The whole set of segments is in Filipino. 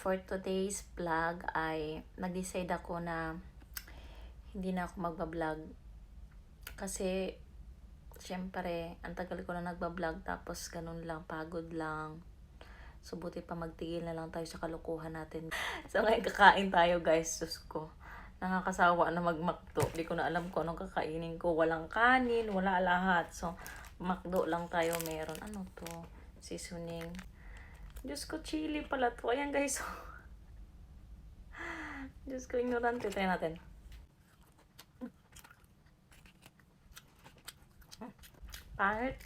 for today's vlog ay nag-decide ako na hindi na ako magbablog. Kasi, syempre, ang tagal ko na nagbablog tapos ganun lang, pagod lang. So, buti pa magtigil na lang tayo sa kalukuhan natin. So, ngayon kakain tayo guys, sus ko. Nakakasawa na magmakdo. Hindi ko na alam kung anong kakainin ko. Walang kanin, wala lahat. So, makdo lang tayo meron. Ano to? Seasoning. Diyos ko, chili pala to. Ayan guys. Diyos ko, ignorante. Try natin. Pangit.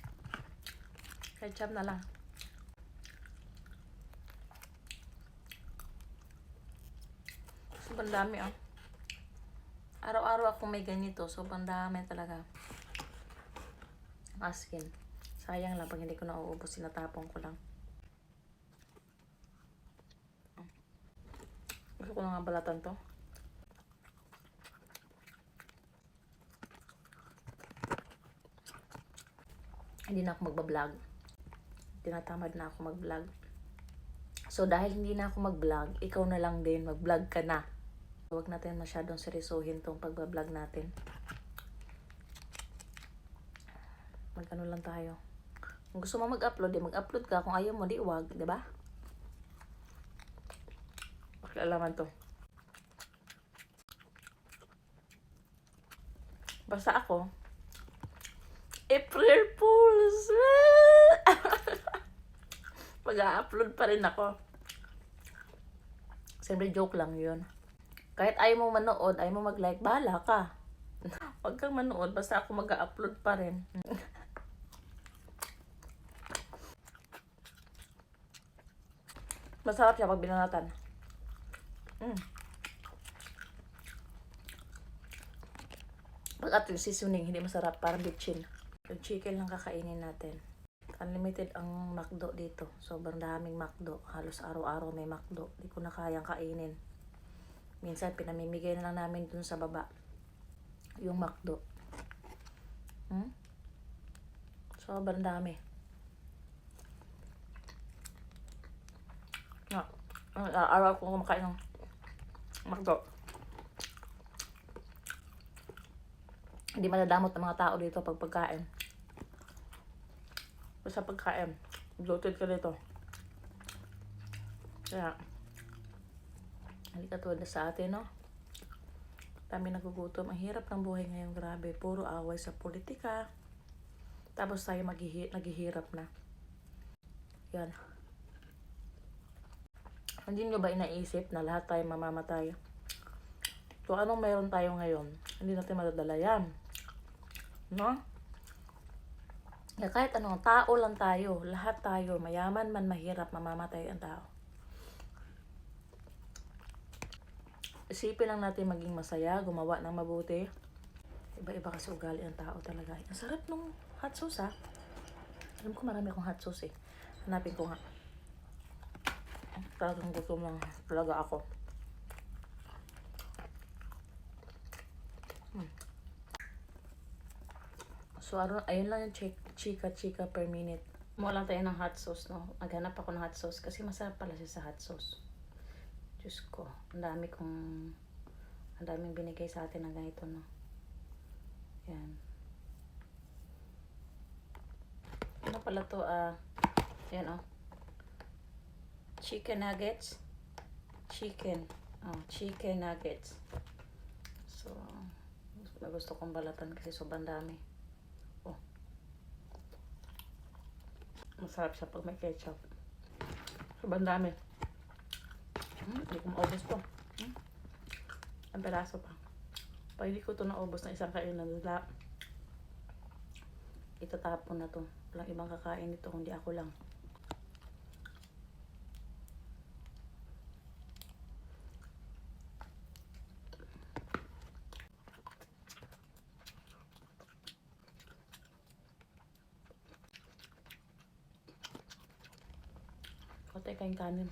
Ketchup na lang. Sobrang dami ah. Araw-araw ako may ganito. Sobrang dami talaga. Askin. Sayang lang pag hindi ko nauubos. Sinatapon ko lang. Gusto ko na nga balatan to. Hindi na ako magbablog. Tinatamad na ako mag-vlog. So, dahil hindi na ako mag-vlog, ikaw na lang din, mag-vlog ka na. Huwag natin masyadong seryosohin tong pag-vlog natin. Mag-ano lang tayo. Kung gusto mo mag-upload, mag-upload ka. Kung ayaw mo, di wag. Diba? Pakialaman to. Basta ako, April Fools! Mag-upload pa rin ako. Siyempre, joke lang yun. Kahit ayaw mo manood, ayaw mo mag-like, bahala ka. Huwag kang manood, basta ako mag-upload pa rin. Masarap siya pag binanatan. Pag ato yung seasoning, hindi masarap, parang bitchin. Yung chicken lang kakainin natin. Unlimited ang McDo dito. Sobrang daming McDo. Halos araw-araw may McDo. Hindi ko na kayang kainin. Minsan, pinamimigay na lang namin dun sa baba. Yung McDo. Sobrang dami. Araw ko kumakain ng McDo. Hindi madadamot ng mga tao dito pag pagkain. Sa pagkain, bloated ka dito. Kaya, hindi katulad na sa atin, no? Dami nagugutom. Ang hirap ng buhay ngayon, grabe. Puro away sa politika. Tapos tayo naghihirap na. Yan. Hindi nyo ba inaisip na lahat tayo mamamatay? So, anong meron tayo ngayon? Hindi natin madadala yan. No? Kahit anong tao lang tayo, lahat tayo, mayaman man, mahirap, mamamatay ang tao. Isipin lang natin maging masaya, gumawa ng mabuti. Iba-iba kasi ugali ang tao talaga. Ang sarap nung hot sauce ha. Alam ko marami akong hot sauce eh. Hanapin ko nga. Talagang gutom lang talaga ako. So, ayun lang yung chika per minute. Mo lang tayo ng hot sauce, no? Maghanap ako ng hot sauce kasi masarap pala siya sa hot sauce. Diyos ko, ang daming binigay sa atin ng ganito, no? Yan. Ano pala to, yan, oh. Chicken nuggets. Chicken nuggets. So, gusto kong balatan kasi sobrang dami. Masarap siya pag may ketchup. Sobrang dami. Hindi ko maubos to. Ang peraso pa. Pag hindi ko to naubos na isang kainan, itatapon na to. Walang ibang kakain nito kundi ako lang. Patay kayong kanin.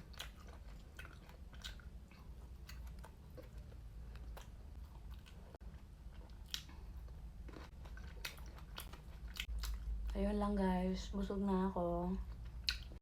Ayun lang guys, busog na ako.